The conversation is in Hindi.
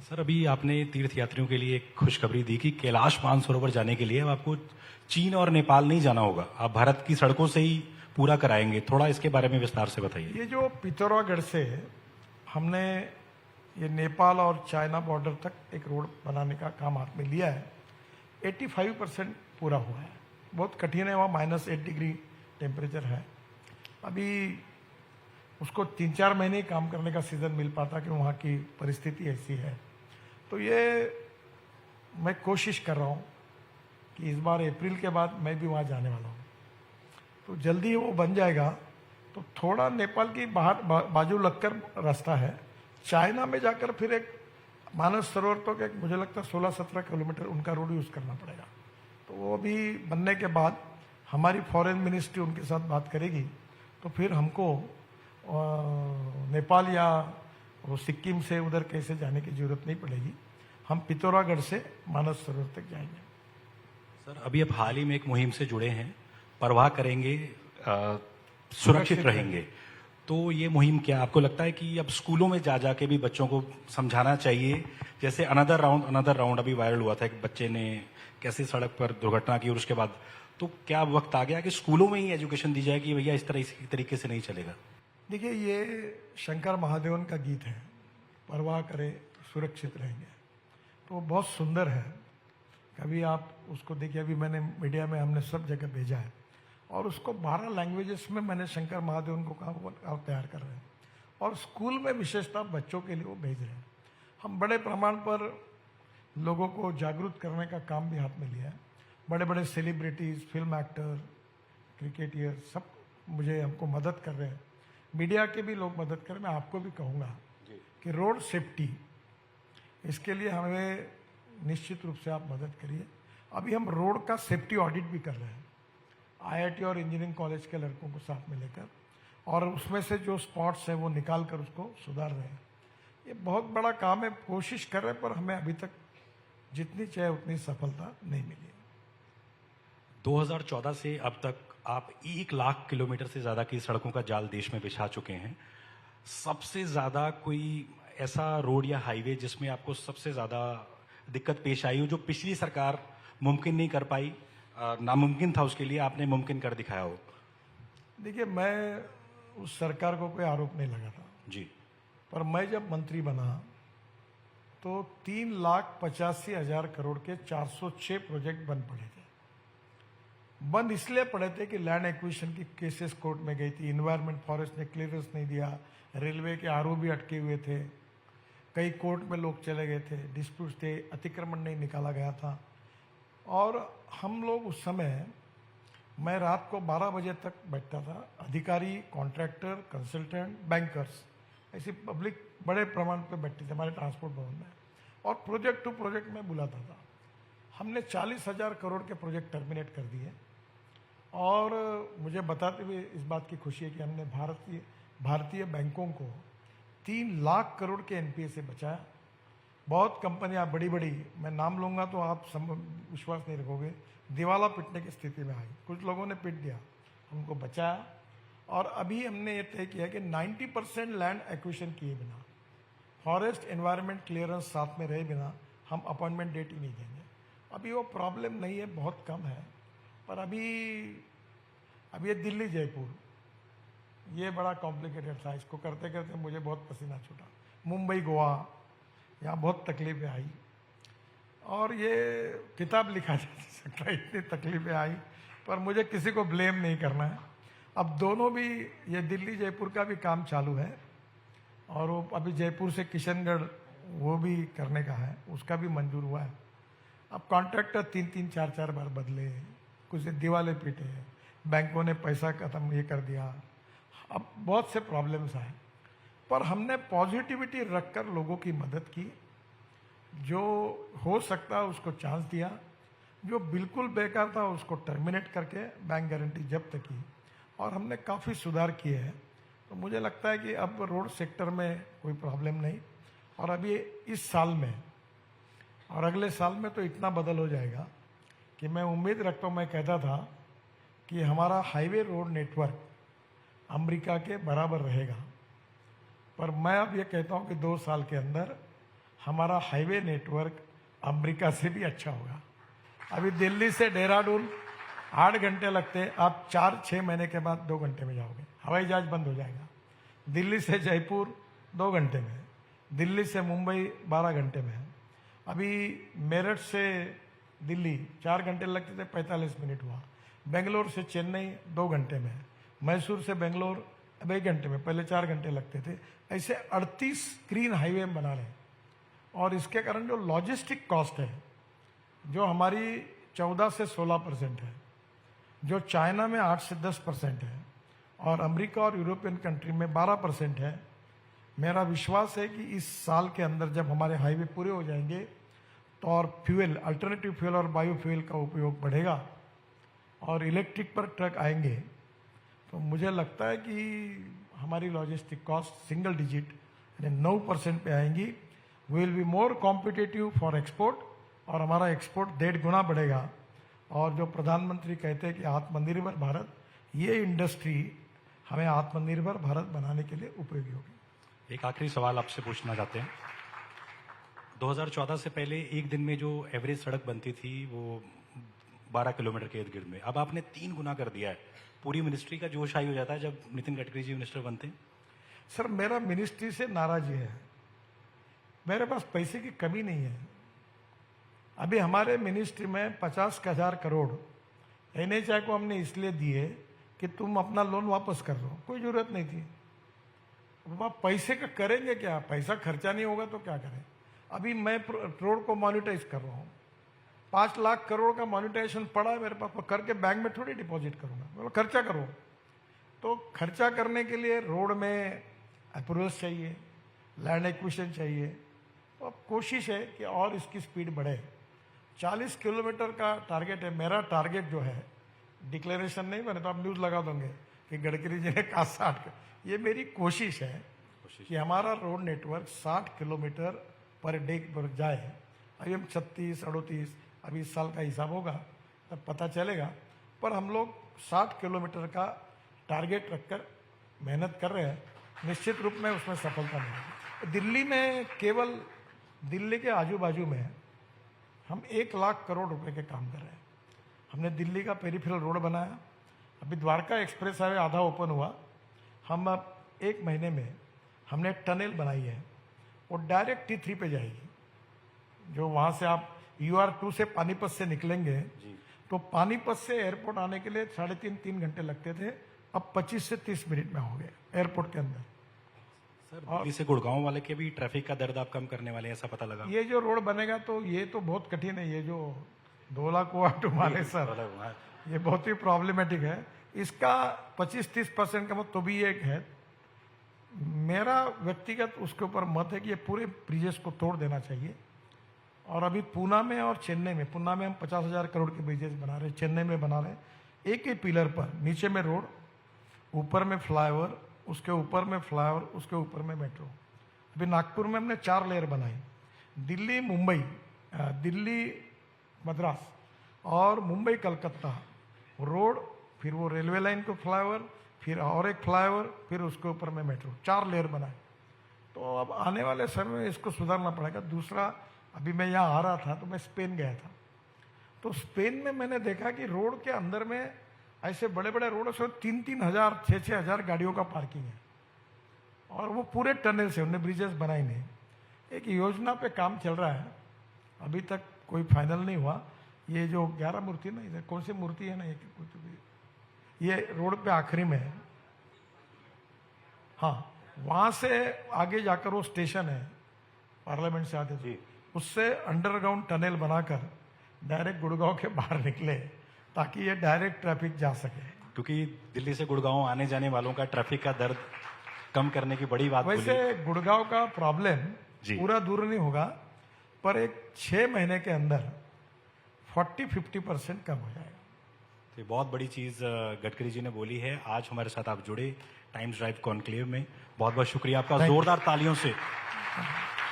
सर, अभी आपने तीर्थ यात्रियों के लिए एक खुशखबरी दी कि कैलाश मानसरोवर जाने के लिए अब आपको चीन और नेपाल नहीं जाना होगा, आप भारत की सड़कों से ही पूरा कराएंगे। थोड़ा इसके बारे में विस्तार से बताइए। ये जो पिथौरागढ़ से हमने ये नेपाल और चाइना बॉर्डर तक एक रोड बनाने का काम हाथ में लिया है, 85% पूरा हुआ है। बहुत कठिन है, वहाँ -8 डिग्री टेम्परेचर है। अभी उसको 3-4 महीने काम करने का सीजन मिल पाता कि वहाँ की परिस्थिति ऐसी है। तो ये मैं कोशिश कर रहा हूँ कि इस बार अप्रैल के बाद मैं भी वहाँ जाने वाला हूँ, तो जल्दी वो बन जाएगा। तो थोड़ा नेपाल की बाजू लगकर रास्ता है, चाइना में जाकर फिर एक मानस सरोवर तो एक मुझे लगता है 16-17 किलोमीटर उनका रोड यूज़ करना पड़ेगा। तो वो भी बनने के बाद हमारी फॉरेन मिनिस्ट्री उनके साथ बात करेगी, तो फिर हमको नेपाल या वो सिक्किम से उधर कैसे जाने की जरूरत नहीं पड़ेगी। हम पिथौरागढ़ से मानस सरोवर तक जाएंगे। सर, अभी आप हाल ही में एक मुहिम से जुड़े हैं, परवाह करेंगे, सुरक्षित रहेंगे। तो ये मुहिम क्या आपको लगता है कि अब स्कूलों में जा जाके भी बच्चों को समझाना चाहिए? जैसे अनदर राउंड अभी वायरल हुआ था, एक बच्चे ने कैसे सड़क पर दुर्घटना की और उसके बाद, तो क्या वक्त आ गया कि स्कूलों में ही एजुकेशन दी जाए कि भैया इस तरीके से नहीं चलेगा? देखिए, ये शंकर महादेवन का गीत है, परवाह करे सुरक्षित रहेंगे, तो बहुत सुंदर है। कभी आप उसको देखिए, अभी मैंने मीडिया में हमने सब जगह भेजा है और उसको 12 लैंग्वेजेस में मैंने शंकर महादेवन को कहा तैयार कर रहे हैं और स्कूल में विशेषता बच्चों के लिए वो भेज रहे हैं। हम बड़े प्रमाण पर लोगों को जागरूक करने का काम भी हाथ में लिया है। बड़े बड़े सेलिब्रिटीज, फिल्म एक्टर, क्रिकेटियर सब हमको मदद कर रहे हैं। मीडिया के भी लोग मदद करें। मैं आपको भी कहूँगा कि रोड सेफ्टी, इसके लिए हमें निश्चित रूप से आप मदद करिए। अभी हम रोड का सेफ्टी ऑडिट भी कर रहे हैं, IIT और इंजीनियरिंग कॉलेज के लड़कों को साथ में लेकर, और उसमें से जो स्पॉट्स हैं वो निकाल कर उसको सुधार रहे हैं। ये बहुत बड़ा काम है, कोशिश कर रहे हैं, पर हमें अभी तक जितनी चाहिए उतनी सफलता नहीं मिली। 2014 से अब तक आप 1 लाख किलोमीटर से ज़्यादा की सड़कों का जाल देश में बिछा चुके हैं। सबसे ज़्यादा कोई ऐसा रोड या हाईवे जिसमें आपको सबसे ज़्यादा दिक्कत पेश आई हो, जो पिछली सरकार मुमकिन नहीं कर पाई, नामुमकिन था, उसके लिए आपने मुमकिन कर दिखाया हो? देखिए, मैं उस सरकार को कोई आरोप नहीं लगाता जी, पर मैं जब मंत्री बना तो 3,85,000 करोड़ के 406 प्रोजेक्ट बंद पड़े थे। बंद इसलिए पड़े थे कि लैंड एक्विजिशन की केसेस कोर्ट में गई थी, इन्वायरमेंट फॉरेस्ट ने क्लियरेंस नहीं दिया, रेलवे के RO भी अटके हुए थे, कई कोर्ट में लोग चले गए थे, डिस्प्यूट्स थे, अतिक्रमण नहीं निकाला गया था। और हम लोग उस समय, मैं रात को 12 बजे तक बैठता था, अधिकारी, कॉन्ट्रैक्टर, कंसल्टेंट, बैंकर्स, ऐसी पब्लिक बड़े प्रमाण पे बैठती थी हमारे ट्रांसपोर्ट भवन में, और प्रोजेक्ट टू प्रोजेक्ट में बुलाता था। हमने 40,000 करोड़ के प्रोजेक्ट टर्मिनेट कर दिए और मुझे बताते हुए इस बात की खुशी है कि हमने भारतीय बैंकों को 3 लाख करोड़ के NPA से बचाया। बहुत कंपनियां बड़ी बड़ी, मैं नाम लूँगा तो आप विश्वास नहीं रखोगे, दिवाला पिटने की स्थिति में आई। कुछ लोगों ने पिट दिया, हमको बचाया। और अभी हमने ये तय किया कि 90% लैंड एक्विजिशन किए बिना, फॉरेस्ट एनवायरनमेंट क्लियरेंस साथ में रहे बिना हम अपॉइंटमेंट डेट ही नहीं देंगे। अभी वो प्रॉब्लम नहीं है, बहुत कम है, पर अभी ये दिल्ली जयपुर ये बड़ा कॉम्प्लिकेटेड था। इसको करते करते मुझे बहुत पसीना छूटा। मुंबई गोवा, यहाँ बहुत तकलीफें आई और ये किताब लिखा जा सकता है, इतनी तकलीफें आई, पर मुझे किसी को ब्लेम नहीं करना है। अब दोनों भी, ये दिल्ली जयपुर का भी काम चालू है और वो अभी जयपुर से किशनगढ़ वो भी करने का है, उसका भी मंजूर हुआ है। अब कॉन्ट्रैक्टर 3-3, 4-4 बार बदले, कुछ दिवाले पीटे, बैंकों ने पैसा खत्म ये कर दिया, अब बहुत से प्रॉब्लम्स आए, पर हमने पॉजिटिविटी रखकर लोगों की मदद की। जो हो सकता है उसको चांस दिया, जो बिल्कुल बेकार था उसको टर्मिनेट करके बैंक गारंटी जब्त की, और हमने काफ़ी सुधार किए हैं। तो मुझे लगता है कि अब रोड सेक्टर में कोई प्रॉब्लम नहीं, और अभी इस साल में और अगले साल में तो इतना बदल हो जाएगा कि मैं उम्मीद रखता हूँ। मैं कहता था कि हमारा हाईवे रोड नेटवर्क अमेरिका के बराबर रहेगा, पर मैं अब ये कहता हूँ कि 2 साल के अंदर हमारा हाईवे नेटवर्क अमेरिका से भी अच्छा होगा। अभी दिल्ली से देहरादून 8 घंटे लगते हैं, आप 4-6 महीने के बाद 2 घंटे में जाओगे। हवाई जहाज बंद हो जाएगा। दिल्ली से जयपुर 2 घंटे में, दिल्ली से मुंबई 12 घंटे में। अभी मेरठ से दिल्ली 4 घंटे लगते थे, 45 मिनट हुआ। बेंगलोर से चेन्नई 2 घंटे में, मैसूर से बेंगलोर अब 1 घंटे में, पहले 4 घंटे लगते थे। ऐसे 38 ग्रीन हाईवे हम बना रहे हैं और इसके कारण जो लॉजिस्टिक कॉस्ट है, जो हमारी 14 से 16% है, जो चाइना में 8 से 10% है और अमेरिका और यूरोपियन कंट्री में 12% है। मेरा विश्वास है कि इस साल के अंदर जब हमारे हाईवे पूरे हो जाएंगे तो और फ्यूल, अल्टरनेटिव फ्यूल और बायोफ्यूल का उपयोग बढ़ेगा और इलेक्ट्रिक पर ट्रक आएंगे, तो मुझे लगता है कि हमारी लॉजिस्टिक कॉस्ट सिंगल डिजिट यानी 9% पे आएंगी। We will be more competitive for export और हमारा एक्सपोर्ट 1.5 गुना बढ़ेगा। और जो प्रधानमंत्री कहते हैं कि आत्मनिर्भर भारत, ये इंडस्ट्री हमें आत्मनिर्भर भारत बनाने के लिए उपयोगी होगी। एक आखिरी सवाल आपसे पूछना चाहते हैं। 2014 से पहले एक दिन में जो एवरेज सड़क बनती थी वो 12 किलोमीटर के इर्द गिर्द में, अब आपने 3 गुना कर दिया है। पूरी मिनिस्ट्री का जोश हाई हो जाता है जब नितिन गडकरी जी मिनिस्टर बनते हैं। सर, मेरा मिनिस्ट्री से नाराज है, मेरे पास पैसे की कमी नहीं है। अभी हमारे मिनिस्ट्री में 50,000 करोड़ NHAI को हमने इसलिए दिए कि तुम अपना लोन वापस कर लो, कोई जरूरत नहीं थी। अब आप पैसे का करेंगे क्या? पैसा खर्चा नहीं होगा तो क्या करें? अभी मैं रोड को मॉनिटाइज कर रहा हूँ, 5 लाख करोड़ का मॉनिटाइजेशन पड़ा है मेरे पास, मैं करके बैंक में थोड़ी डिपॉजिट करूंगा, मतलब खर्चा करो। तो खर्चा करने के लिए रोड में अप्रूवल्स चाहिए, लैंड एक्विजिशन चाहिए। तो अब कोशिश है कि और इसकी स्पीड बढ़े। 40 किलोमीटर का टारगेट है मेरा। टारगेट जो है, डिक्लेरेशन नहीं बने तो आप न्यूज़ लगा दोगे कि गडकरी जी ने कहा 60। ये मेरी कोशिश है कि हमारा road network 60 kilometre per day पर जाए। अभी हम 36, 38, अभी इस साल का हिसाब होगा तब पता चलेगा, पर हम लोग 60 किलोमीटर का टारगेट रखकर मेहनत कर रहे हैं। निश्चित रूप में उसमें सफलता मिलेगी। दिल्ली में, केवल दिल्ली के आजू बाजू में हम 1 लाख करोड़ रुपए के काम कर रहे हैं। हमने दिल्ली का पेरिफेरल रोड बनाया, अभी द्वारका एक्सप्रेस हाईवे आधा ओपन हुआ। हम अब 1 महीने में हमने टनल बनाई है, वो डायरेक्ट T3 पे जाएगी। जो वहाँ से आप UR2 से पानीपत से निकलेंगे तो पानीपत से एयरपोर्ट आने के लिए 3.5-3 घंटे लगते थे, अब 25 से 30 मिनट में हो गए एयरपोर्ट के अंदर। सर, दिल्ली से गुड़गांव वाले के भी ट्रैफिक का दर्द आप कम करने वाले हैं, ऐसा पता लगा। ये जो रोड बनेगा तो ये तो बहुत कठिन है। ये जो धोला कुआ टू मानेसर, ये बहुत ही प्रॉब्लमेटिक है। इसका 25-30% का मत तो भी एक है। मेरा व्यक्तिगत उसके ऊपर मत है कि ये पूरे ब्रिजेस को तोड़ देना चाहिए। और अभी पूना में और चेन्नई में, पूना में हम 50,000 करोड़ के ब्रिजेस बना रहे हैं, चेन्नई में बना रहे हैं। एक ही पिलर पर, नीचे में रोड, ऊपर में फ्लाईओवर, उसके ऊपर में फ्लाईओवर, उसके ऊपर में मेट्रो। अभी नागपुर में हमने 4 लेयर बनाई। दिल्ली मुंबई, दिल्ली मद्रास और मुंबई कलकत्ता रोड, फिर वो रेलवे लाइन को फ्लाईओवर, फिर और एक फ्लाईओवर, फिर उसके ऊपर में मेट्रो, 4 लेयर बनाए। तो अब आने वाले समय में इसको सुधारना पड़ेगा। दूसरा, अभी मैं यहाँ आ रहा था तो मैं स्पेन गया था, तो स्पेन में मैंने देखा कि रोड के अंदर में ऐसे बड़े बड़े रोड से 3-3 हजार, 6-6 हजार गाड़ियों का पार्किंग है और वो पूरे टनल से उन्होंने ब्रिजेस बनाए नहीं। एक योजना पे काम चल रहा है, अभी तक कोई फाइनल नहीं हुआ। ये जो 11 मूर्ति ना, इधर कौन सी मूर्ति है ना, ये रोड पे आखिरी में है। हाँ, वहां से आगे जाकर वो स्टेशन है, पार्लियामेंट से आते थे, उससे अंडरग्राउंड टनल बनाकर डायरेक्ट गुड़गांव के बाहर निकले ताकि ये डायरेक्ट ट्रैफिक जा सके। क्योंकि दिल्ली से गुड़गांव आने जाने वालों का ट्रैफिक का दर्द कम करने की बड़ी बात वैसे गुड़गांव का प्रॉब्लम पूरा दूर नहीं होगा, पर एक 6 महीने के अंदर 40-50% कम हो जाएगा। तो बहुत बड़ी चीज गडकरी जी ने बोली है। आज हमारे साथ आप जुड़े टाइम्स ड्राइव कॉन्क्लेव में, बहुत बहुत शुक्रिया आपका। जोरदार तालियों से